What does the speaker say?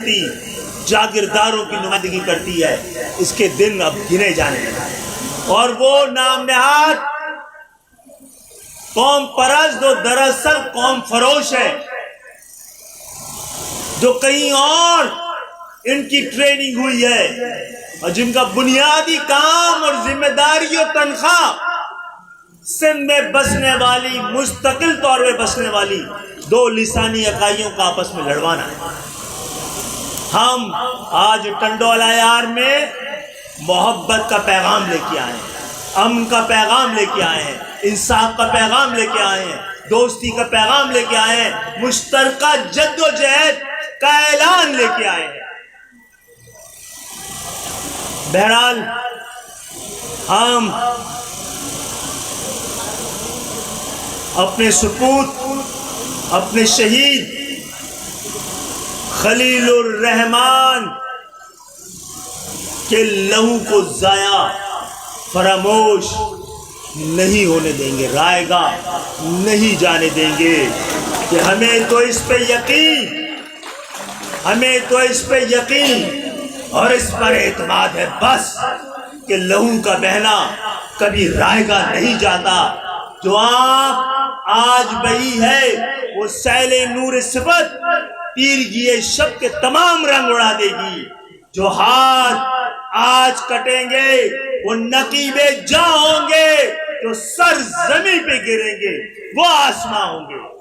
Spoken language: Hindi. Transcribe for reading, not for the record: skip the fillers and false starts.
करती, जागीरदारों की नुमाइंदगी करती है। इसके दिन अब गिने जाने लगे। और वो नाम नहाद कौम परस्त जो दरअसल कौम फरोश है, जो कहीं और इनकी ट्रेनिंग हुई है और जिनका बुनियादी काम और जिम्मेदारी और तनख्वाह सिंध में बसने वाली, मुस्तकिल तौर पे बसने वाली दो लिसानी इकाइयों का आपस में लड़वाना है। हम आज टंडोला यार में मोहब्बत का पैगाम लेके आए हैं, अमन का पैगाम लेके आए हैं, इंसाफ का पैगाम लेके आए हैं, दोस्ती का पैगाम लेके आए हैं, मुश्तरका जद्दोजहद का ऐलान लेके आए हैं। बहरहाल हम अपने सपूत, अपने शहीद खलीलुर रहमान के लहू को जाया फरामोश नहीं होने देंगे, रायगा नहीं जाने देंगे। कि हमें तो इस पे यकीन और इस पर एतमाद है बस कि लहू का बहना कभी रायगा नहीं जाता। जो आँख आज बही है वो सैले नूर सिफत तीरगिए शब के तमाम रंग उड़ा देगी। जो हाथ आज कटेंगे वो नकीबे जा होंगे, जो सर जमीन पे गिरेंगे वो आसमां होंगे।